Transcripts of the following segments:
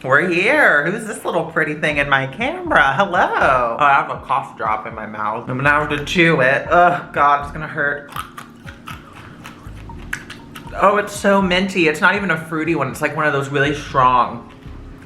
We're here. Who's this little pretty thing in my camera? Hello. Oh, I have a cough drop in my mouth. I'm gonna have to chew it. Oh God, it's gonna hurt. Oh, it's so minty. It's not even a fruity one. It's like one of those really strong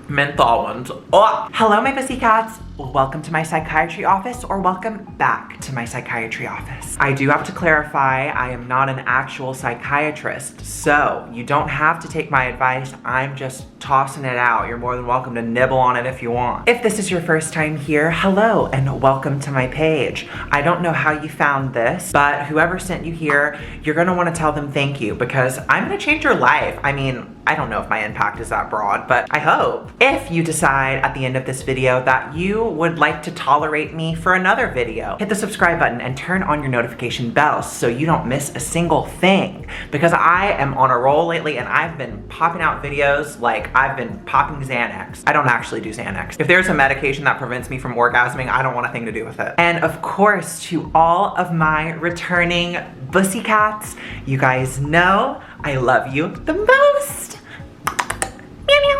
menthol ones. Oh. Hello, my pussycats. Welcome to my psychiatry office, or welcome back to my psychiatry office. I do have to clarify, I am not an actual psychiatrist, so you don't have to take my advice. I'm just tossing it out. You're more than welcome to nibble on it if you want. If this is your first time here, hello and welcome to my page. I don't know how you found this, but whoever sent you here, you're gonna wanna tell them thank you, because I'm gonna change your life. I mean, I don't know if my impact is that broad, but I hope. If you decide at the end of this video that you would like to tolerate me for another video, hit the subscribe button and turn on your notification bells so you don't miss a single thing, because I am on a roll lately and I've been popping out videos like I've been popping Xanax. I don't actually do Xanax. If there's a medication that prevents me from orgasming, I don't want a thing to do with it. And of course, to all of my returning pussycats, you guys know I love you the most.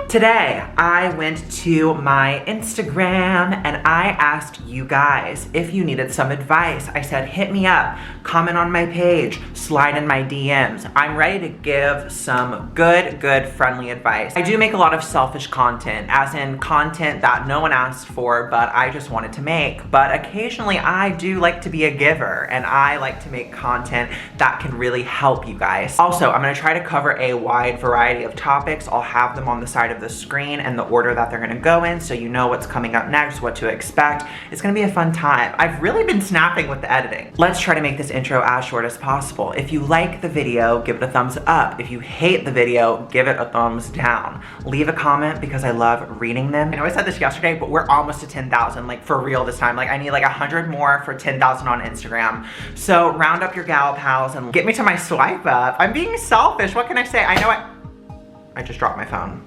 Today, I went to my Instagram and I asked you guys if you needed some advice. I said, hit me up, comment on my page, slide in my DMs. I'm ready to give some good, friendly advice. I do make a lot of selfish content, as in content that no one asked for, but I just wanted to make. But occasionally, I do like to be a giver, and I like to make content that can really help you guys. Also, I'm gonna try to cover a wide variety of topics. I'll have them on the side of the screen and the order that they're gonna go in, so you know what's coming up next, what to expect. It's gonna be a fun time. I've really been snapping with the editing. Let's try to make this intro as short as possible. If you like the video, give it a thumbs up. If you hate the video, give it a thumbs down. Leave a comment because I love reading them. I know I said this yesterday, but we're almost to 10,000, like for real this time. Like I need like 100 more for 10,000 on Instagram. So round up your gal pals and get me to my swipe up. I'm being selfish, what can I say? I know I just dropped my phone.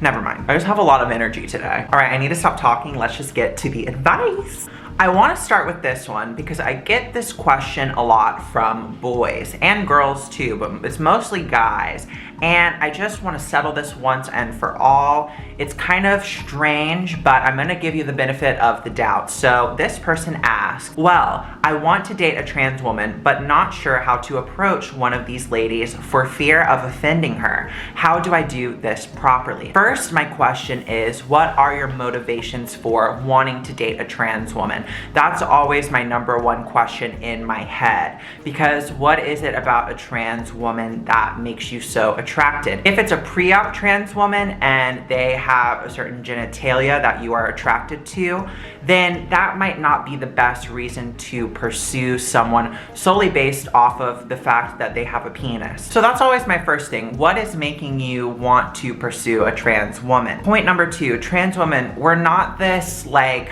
Never mind. I just have a lot of energy today. All right, I need to stop talking. Let's just get to the advice. I want to start with this one because I get this question a lot from boys and girls too, but it's mostly guys. And I just want to settle this once and for all. It's kind of strange, but I'm going to give you the benefit of the doubt. So this person asked, well, I want to date a trans woman, but not sure how to approach one of these ladies for fear of offending her. How do I do this properly? First, my question is, what are your motivations for wanting to date a trans woman? That's always my #1 question in my head, because what is it about a trans woman that makes you so attracted? If it's a pre-op trans woman and they have a certain genitalia that you are attracted to, then that might not be the best reason to pursue someone solely based off of the fact that they have a penis. So that's always my first thing. What is making you want to pursue a trans woman? Point #2, trans women, we're not this like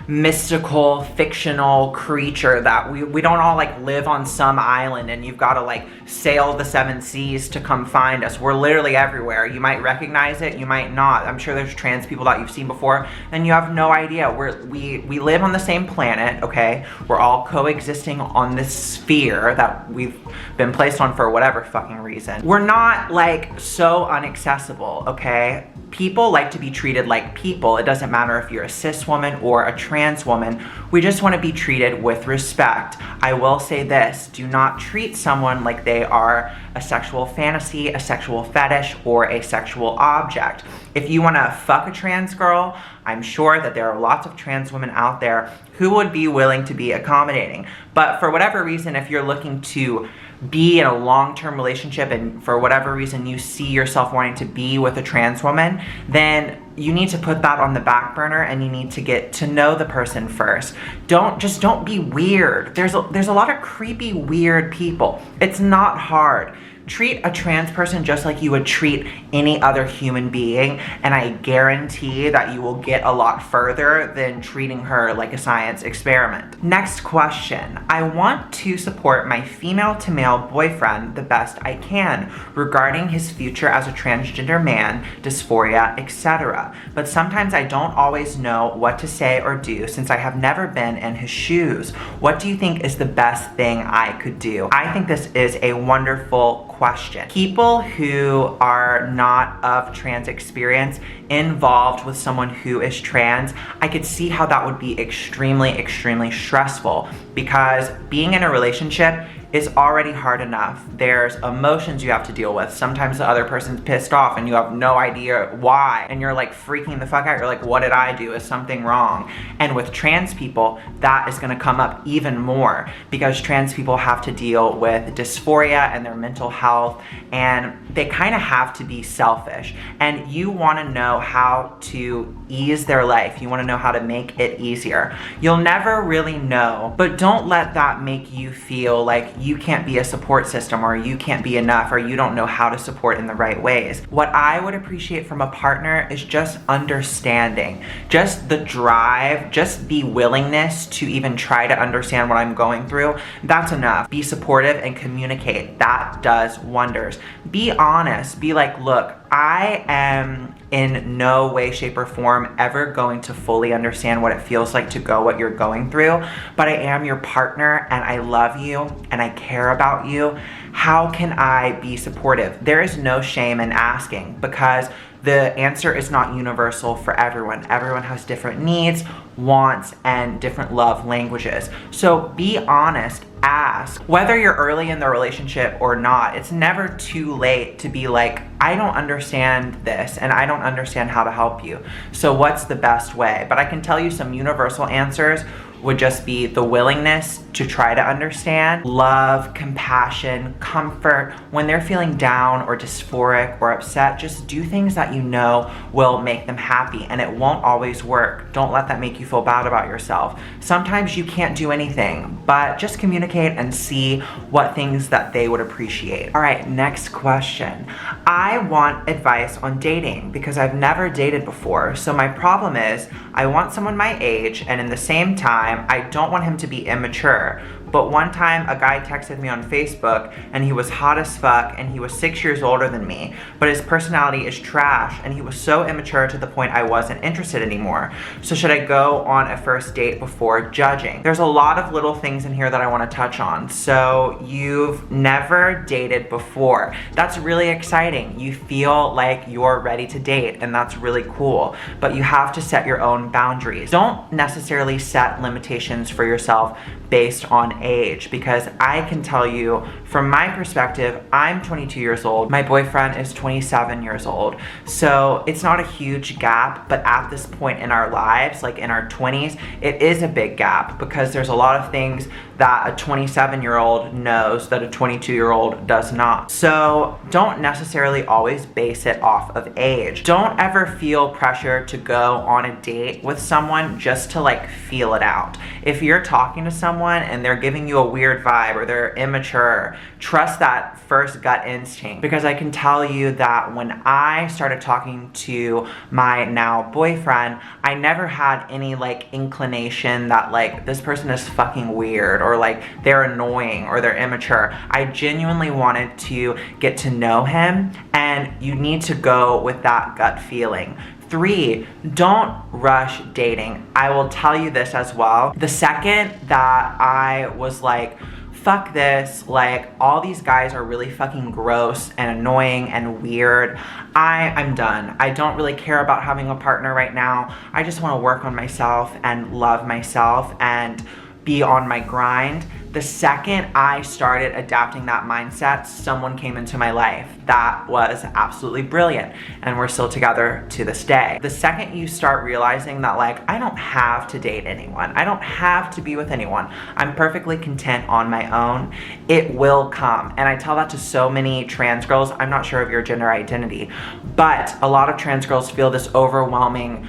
mystical, fictional creature that we don't all like live on some island and you've got to like sail the 7 seas to come find us. We're literally everywhere. You might recognize it, you might not. I'm sure there's trans people that you've seen before and you have no idea. We live on the same planet, okay? We're all coexisting on this sphere that we've been placed on for whatever fucking reason. We're not like so inaccessible, okay? People like to be treated like people. It doesn't matter if you're a cis woman or a trans woman. We just want to be treated with respect. I will say this, do not treat someone like they are a sexual fantasy, a sexual fetish, or a sexual object. If you want to fuck a trans girl, I'm sure that there are lots of trans women out there who would be willing to be accommodating. But for whatever reason, if you're looking to be in a long-term relationship and for whatever reason you see yourself wanting to be with a trans woman, then you need to put that on the back burner and you need to get to know the person first. Don't be weird. There's a lot of creepy, weird people. It's not hard. Treat a trans person just like you would treat any other human being, and I guarantee that you will get a lot further than treating her like a science experiment. Next question. I want to support my female to male boyfriend the best I can regarding his future as a transgender man, dysphoria, etc. But sometimes I don't always know what to say or do since I have never been in his shoes. What do you think is the best thing I could do? I think this is a wonderful question. People who are not of trans experience involved with someone who is trans, I could see how that would be extremely stressful, because being in a relationship is already hard enough. There's emotions you have to deal with. Sometimes the other person's pissed off and you have no idea why, and you're like freaking the fuck out. You're like, what did I do? Is something wrong? And with trans people, that is gonna come up even more, because trans people have to deal with dysphoria and their mental health, and they kind of have to be selfish. And you wanna know how to ease their life. You wanna know how to make it easier. You'll never really know, but don't let that make you feel like you can't be a support system, or you can't be enough, or you don't know how to support in the right ways. What I would appreciate from a partner is just understanding, just the drive, just the willingness to even try to understand what I'm going through. That's enough. Be supportive and communicate. That does wonders. Be honest. Be like, look, I am in no way, shape, or form ever going to fully understand what it feels like to go what you're going through, but I am your partner and I love you and I care about you. How can I be supportive? There is no shame in asking, because the answer is not universal for everyone. Everyone has different needs, wants, and different love languages. So be honest, ask. Whether you're early in the relationship or not, it's never too late to be like, I don't understand this and I don't understand how to help you. So what's the best way? But I can tell you some universal answers would just be the willingness to try to understand, love, compassion, comfort. When they're feeling down or dysphoric or upset, just do things that you know will make them happy, and it won't always work. Don't let that make you feel bad about yourself. Sometimes you can't do anything, but just communicate and see what things that they would appreciate. All right, next question. I want advice on dating because I've never dated before. So my problem is I want someone my age, and in the same time, I don't want him to be immature. But one time a guy texted me on Facebook and he was hot as fuck and he was 6 years older than me, but his personality is trash and he was so immature to the point I wasn't interested anymore. So should I go on a first date before judging? There's a lot of little things in here that I want to touch on. So you've never dated before. That's really exciting. You feel like you're ready to date, and that's really cool, but you have to set your own boundaries. Don't necessarily set limitations for yourself based on age, because I can tell you from my perspective, I'm 22 years old, my boyfriend is 27 years old, so it's not a huge gap, but at this point in our lives, like in our 20s, it is a big gap, because there's a lot of things that a 27-year-old knows that a 22-year-old does not. So don't necessarily always base it off of age. Don't ever feel pressure to go on a date with someone just to like feel it out. If you're talking to someone and they're giving you a weird vibe or they're immature, trust that first gut instinct, because I can tell you that when I started talking to my now boyfriend, I never had any like inclination that like this person is fucking weird or like they're annoying or they're immature. I genuinely wanted to get to know him, and you need to go with that gut feeling. 3, don't rush dating. I will tell you this as well. The second that I was like, fuck this, like all these guys are really fucking gross and annoying and weird, I'm done. I don't really care about having a partner right now. I just want to work on myself and love myself and be on my grind. The second I started adapting that mindset, someone came into my life that was absolutely brilliant, and we're still together to this day. The second you start realizing that like, I don't have to date anyone, I don't have to be with anyone, I'm perfectly content on my own, it will come. And I tell that to so many trans girls. I'm not sure of your gender identity, but a lot of trans girls feel this overwhelming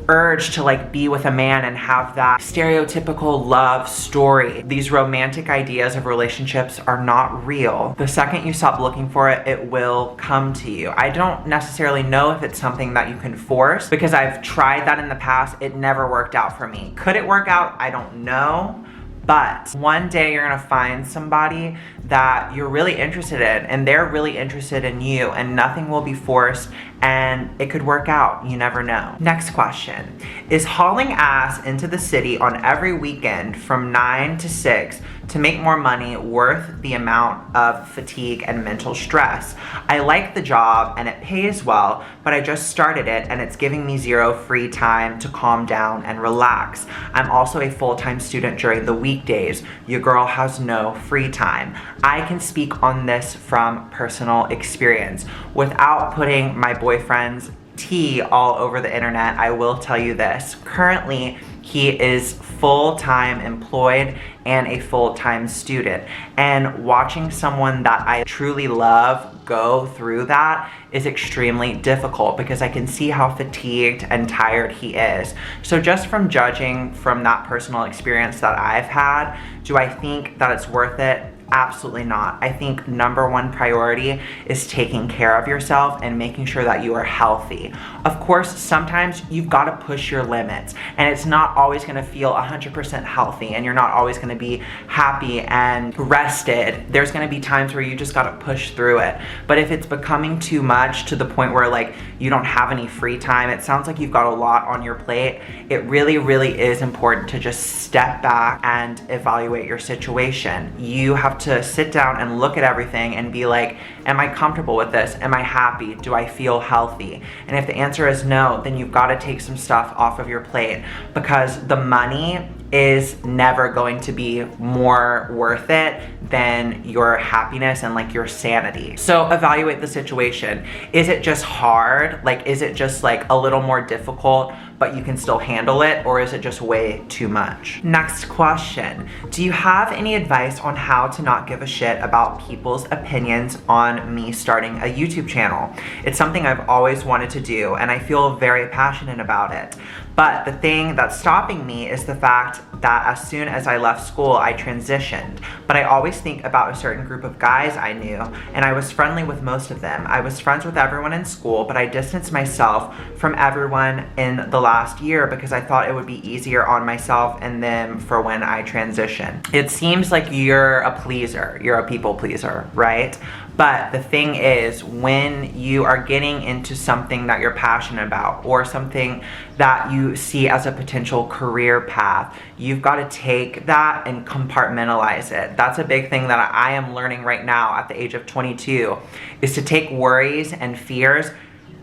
urge to like be with a man and have that stereotypical love story. These romantic ideas of relationships are not real. The second you stop looking for it, it will come to you. I don't necessarily know if it's something that you can force, because I've tried that in the past. It never worked out for me. Could it work out? I don't know. But one day you're gonna find somebody that you're really interested in, and they're really interested in you, and nothing will be forced, and it could work out. You never know. Next question. Is hauling ass into the city on every weekend from 9 to 6 to make more money worth the amount of fatigue and mental stress. I like the job and it pays well, but I just started it and it's giving me zero free time to calm down and relax. I'm also a full-time student during the weekdays. Your girl has no free time. I can speak on this from personal experience. Without putting my boyfriend's tea all over the internet, I will tell you this. Currently, he is full-time employed and a full-time student. And watching someone that I truly love go through that is extremely difficult because I can see how fatigued and tired he is. So just from judging from that personal experience that I've had, do I think that it's worth it? Absolutely not. I think number one priority is taking care of yourself and making sure that you are healthy. Of course, sometimes you've got to push your limits and it's not always going to feel 100% healthy and you're not always going to be happy and rested. There's going to be times where you just got to push through it. But if it's becoming too much to the point where like you don't have any free time, it sounds like you've got a lot on your plate. It really, really is important to just step back and evaluate your situation. You have to sit down and look at everything and be like, am I comfortable with this? Am I happy? Do I feel healthy? And if the answer is no, then you've got to take some stuff off of your plate because the money is never going to be more worth it than your happiness and like your sanity. So evaluate the situation. Is it just hard? Like, is it just like a little more difficult, but you can still handle it? Or is it just way too much? Next question. Do you have any advice on how to not give a shit about people's opinions on me starting a YouTube channel? It's something I've always wanted to do and I feel very passionate about it. But the thing that's stopping me is the fact that as soon as I left school, I transitioned. But I always think about a certain group of guys I knew, and I was friendly with most of them. I was friends with everyone in school, but I distanced myself from everyone in the last year because I thought it would be easier on myself and them for when I transition. It seems like you're a pleaser, you're a people pleaser, right? But the thing is, when you are getting into something that you're passionate about or something that you see as a potential career path, you've got to take that and compartmentalize it. That's a big thing that I am learning right now at the age of 22, is to take worries and fears,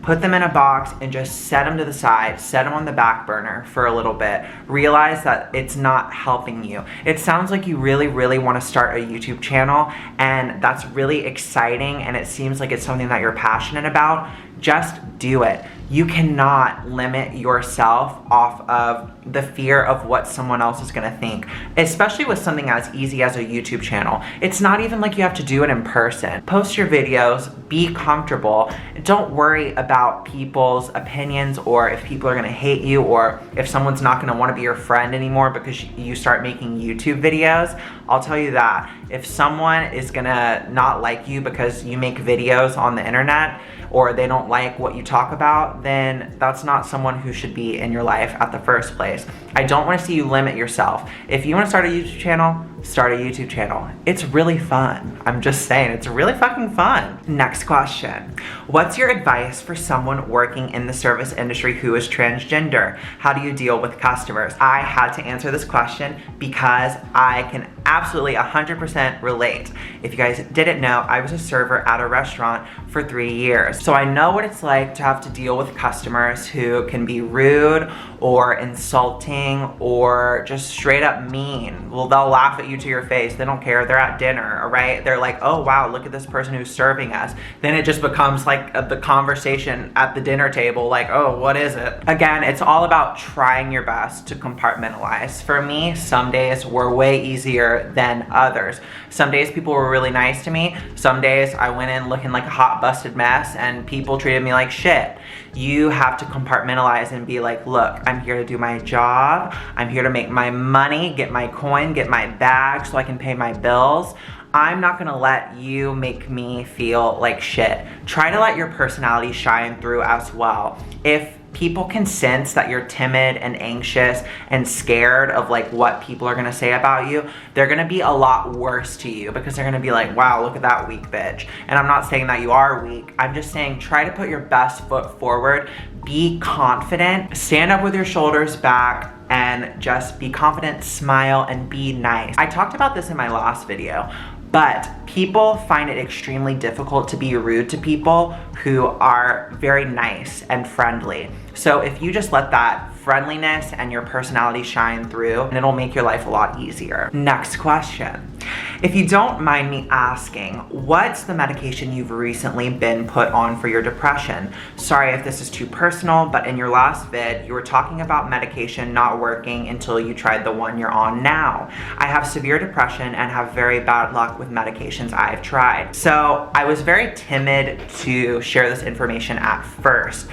put them in a box and just set them to the side, set them on the back burner for a little bit. Realize that it's not helping you. It sounds like you really, really want to start a YouTube channel and that's really exciting and it seems like it's something that you're passionate about. Just do it. You cannot limit yourself off of the fear of what someone else is gonna think, especially with something as easy as a YouTube channel. It's not even like you have to do it in person. Post your videos, be comfortable. Don't worry about people's opinions or if people are gonna hate you or if someone's not gonna wanna be your friend anymore because you start making YouTube videos. I'll tell you that. If someone is gonna not like you because you make videos on the internet or they don't like what you talk about, then that's not someone who should be in your life at the first place. I don't want to see you limit yourself. If you want to start a YouTube channel, start a YouTube channel. It's really fun. I'm just saying, it's really fucking fun. Next question. What's your advice for someone working in the service industry who is transgender? How do you deal with customers? I had to answer this question because I can absolutely 100% relate. If you guys didn't know, I was a server at a restaurant for 3 years. So I know what it's like to have to deal with customers who can be rude or insulting or just straight up mean. Well, they'll laugh at you to your face. They don't care. They're at dinner, right? They're like, oh wow, look at this person who's serving us. Then it just becomes like the conversation at the dinner table, like, oh, what is it? Again, it's all about trying your best to compartmentalize. For me, some days were way easier than others. Some days people were really nice to me. Some days I went in looking like a hot busted mess and people treated me like shit. You have to compartmentalize and be like, look, I'm here to do my job. I'm here to make my money, get my coin, get my bag so I can pay my bills. I'm not gonna let you make me feel like shit. Try to let your personality shine through as well. If people can sense that you're timid and anxious and scared of like what people are gonna say about you, they're gonna be a lot worse to you because they're gonna be like, wow, look at that weak bitch. And I'm not saying that you are weak. I'm just saying try to put your best foot forward, be confident, stand up with your shoulders back, and just be confident, smile, and be nice. I talked about this in my last video, but people find it extremely difficult to be rude to people who are very nice and friendly. So if you just let that friendliness and your personality shine through, and it'll make your life a lot easier. Next question. If you don't mind me asking, what's the medication you've recently been put on for your depression? Sorry if this is too personal, but in your last vid, you were talking about medication not working until you tried the one you're on now. I have severe depression and have very bad luck with medications I've tried. So I was very timid to share this information at first,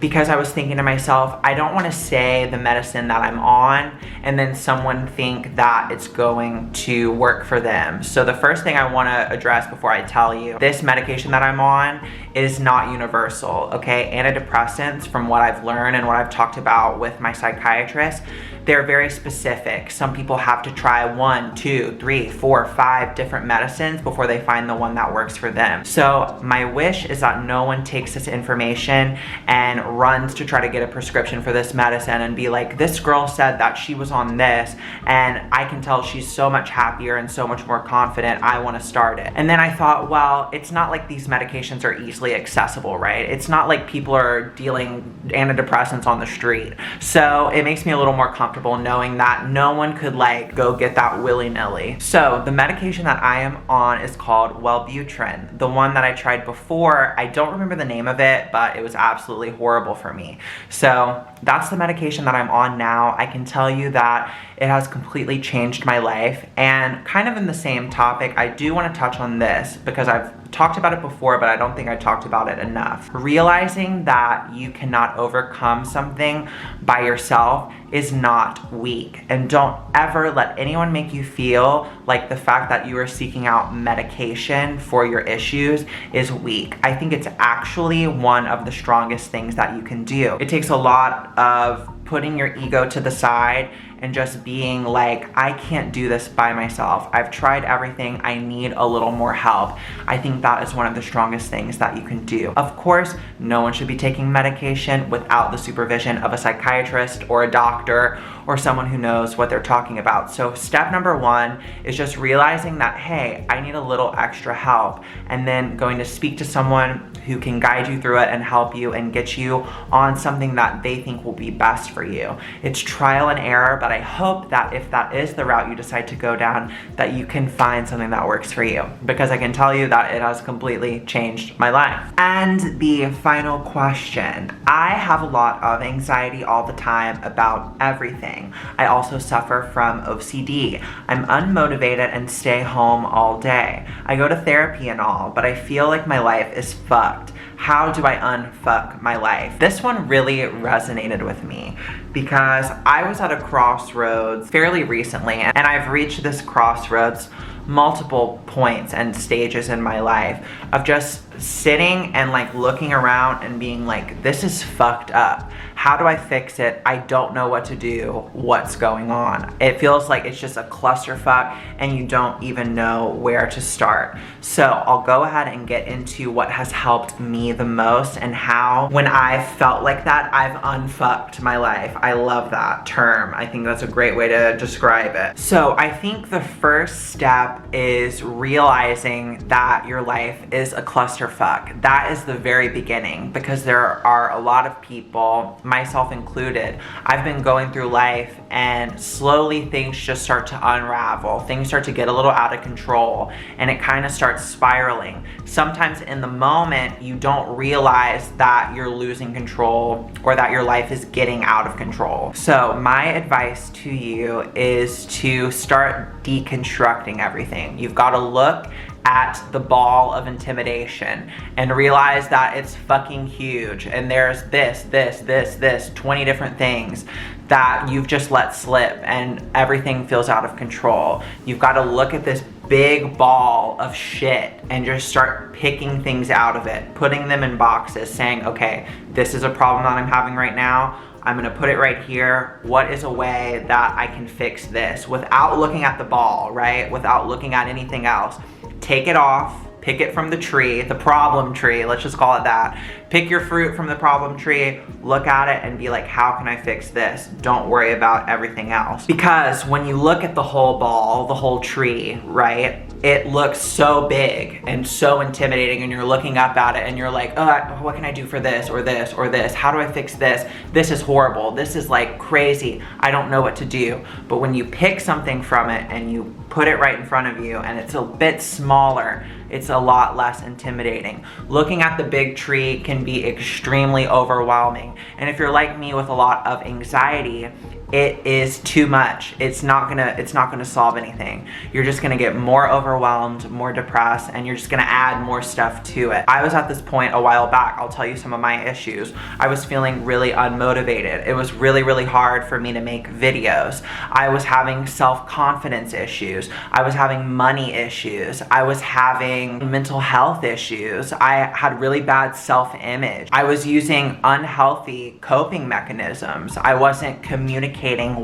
because I was thinking to myself, I don't want to say the medicine that I'm on and then someone think that it's going to work for them. So the first thing I want to address before I tell you, this medication that I'm on is not universal, okay? Antidepressants, from what I've learned and what I've talked about with my psychiatrist, they're very specific. Some people have to try 1, 2, 3, 4, 5 different medicines before they find the one that works for them. So my wish is that no one takes this information and runs to try to get a prescription for this medicine and be like, this girl said that she was on this and I can tell she's so much happier and so much more confident, I want to start it. And then I thought, well, it's not like these medications are easily accessible, right? It's not like people are dealing antidepressants on the street. So it makes me a little more comfortable knowing that no one could like go get that willy-nilly. So the medication that I am on is called Wellbutrin. The one that I tried before, I don't remember the name of it, but it was absolutely horrible for me. So that's the medication that I'm on now. I can tell you that it has completely changed my life. And kind of in the same topic, I do want to touch on this because I've talked about it before, but I don't think I talked about it enough. Realizing that you cannot overcome something by yourself is not weak. And don't ever let anyone make you feel like the fact that you are seeking out medication for your issues is weak. I think it's actually one of the strongest things that you can do. It takes a lot of putting your ego to the side and just being like, I can't do this by myself. I've tried everything. I need a little more help. I think that is one of the strongest things that you can do. Of course, no one should be taking medication without the supervision of a psychiatrist or a doctor or someone who knows what they're talking about. So step number 1 is just realizing that, hey, I need a little extra help, and then going to speak to someone who can guide you through it and help you and get you on something that they think will be best for you. It's trial and error, but I hope that if that is the route you decide to go down, that you can find something that works for you, because I can tell you that it has completely changed my life. And the final question. I have a lot of anxiety all the time about everything. I also suffer from OCD. I'm unmotivated and stay home all day. I go to therapy and all, but I feel like my life is fucked. How do I unfuck my life? This one really resonated with me because I was at a crossroads fairly recently, and I've reached this crossroads multiple points and stages in my life of just sitting and like looking around and being like, this is fucked up. How do I fix it? I don't know what to do. What's going on? It feels like it's just a clusterfuck and you don't even know where to start. So I'll go ahead and get into what has helped me the most and how, when I felt like that, I've unfucked my life. I love that term. I think that's a great way to describe it. So I think the first step is realizing that your life is a clusterfuck. That is the very beginning, because there are a lot of people, myself included, I've been going through life and slowly things just start to unravel. Things start to get a little out of control and it kind of starts spiraling. Sometimes in the moment you don't realize that you're losing control or that your life is getting out of control. So my advice to you is to start deconstructing everything. You've got to look at the ball of intimidation and realize that it's fucking huge, and there's this 20 different things that you've just let slip and everything feels out of control. You've got to look at this big ball of shit and just start picking things out of it, putting them in boxes, saying, okay, this is a problem that I'm having right now. I'm gonna put it right here. What is a way that I can fix this without looking at the ball, right? Without looking at anything else. Take it off, pick it from the tree, the problem tree, let's just call it that. Pick your fruit from the problem tree, look at it and be like, how can I fix this? Don't worry about everything else. Because when you look at the whole ball, the whole tree, right? It looks so big and so intimidating, and you're looking up at it and you're like, oh, what can I do for this or this or this? How do I fix this? This is horrible. This is like crazy. I don't know what to do. But when you pick something from it and you put it right in front of you and it's a bit smaller, it's a lot less intimidating. Looking at the big tree can be extremely overwhelming. And if you're like me with a lot of anxiety, it is too much. It's not gonna solve anything. You're just gonna get more overwhelmed, more depressed, and you're just gonna add more stuff to it. I was at this point a while back. I'll tell you some of my issues. I was feeling really unmotivated. It was really, really hard for me to make videos. I was having self-confidence issues. I was having money issues. I was having mental health issues. I had really bad self-image. I was using unhealthy coping mechanisms. I wasn't communicating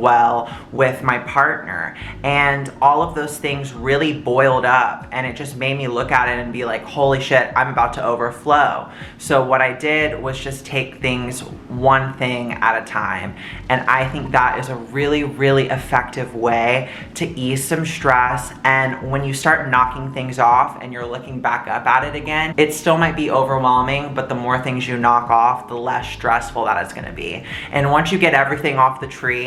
well with my partner, and all of those things really boiled up, and it just made me look at it and be like, holy shit, I'm about to overflow. So what I did was just take things one thing at a time, and I think that is a really, really effective way to ease some stress. And when you start knocking things off and you're looking back up at it again, it still might be overwhelming, but the more things you knock off, the less stressful that it's gonna be. And once you get everything off the tree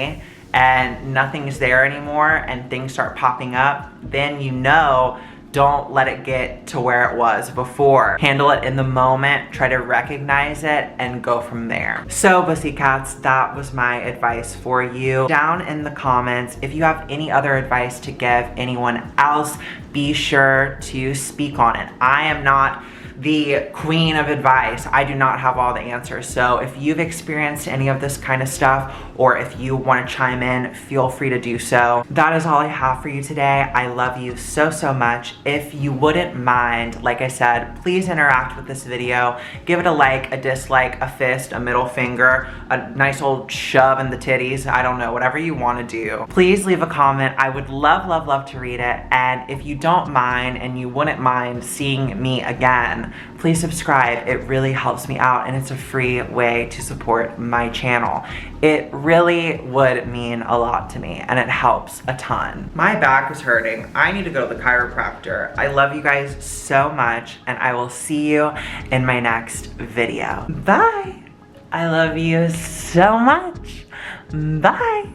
and nothing's there anymore and things start popping up, then you know, don't let it get to where it was before. Handle it in the moment, try to recognize it, and go from there. So pussycats, that was my advice for you. Down in the comments, if you have any other advice to give anyone else, be sure to speak on it. I am not the queen of advice. I do not have all the answers. So if you've experienced any of this kind of stuff, or if you want to chime in, feel free to do so. That is all I have for you today. I love you so, so much. If you wouldn't mind, like I said, please interact with this video. Give it a like, a dislike, a fist, a middle finger, a nice old shove in the titties. I don't know, whatever you want to do. Please leave a comment. I would love, love, love to read it. And if you don't mind and you wouldn't mind seeing me again, please subscribe. It really helps me out, and it's a free way to support my channel. It really would mean a lot to me, and it helps a ton. My back is hurting. I need to go to the chiropractor. I love you guys so much, and I will see you in my next video. Bye. I love you so much. Bye.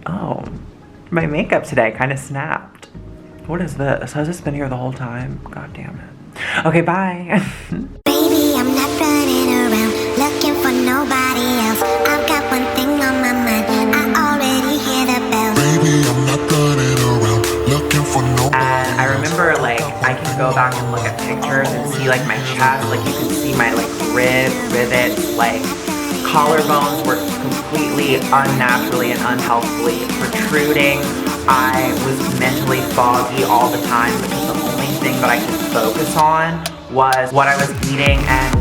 Oh, my makeup today kind of snapped. What is this? Has this been here the whole time? God damn it. Okay, bye. Baby, I'm not running around looking for nobody else. I've got one thing on my mind. I already hear the bells. Baby, I'm not running around looking for nobody. And I remember, like, I can go back and look at pictures and see, like, my chest. Like, you can see my, like, rivets, like, collarbones were completely unnaturally and unhealthily protruding. I was mentally foggy all the time because the only thing that I could focus on was what I was eating and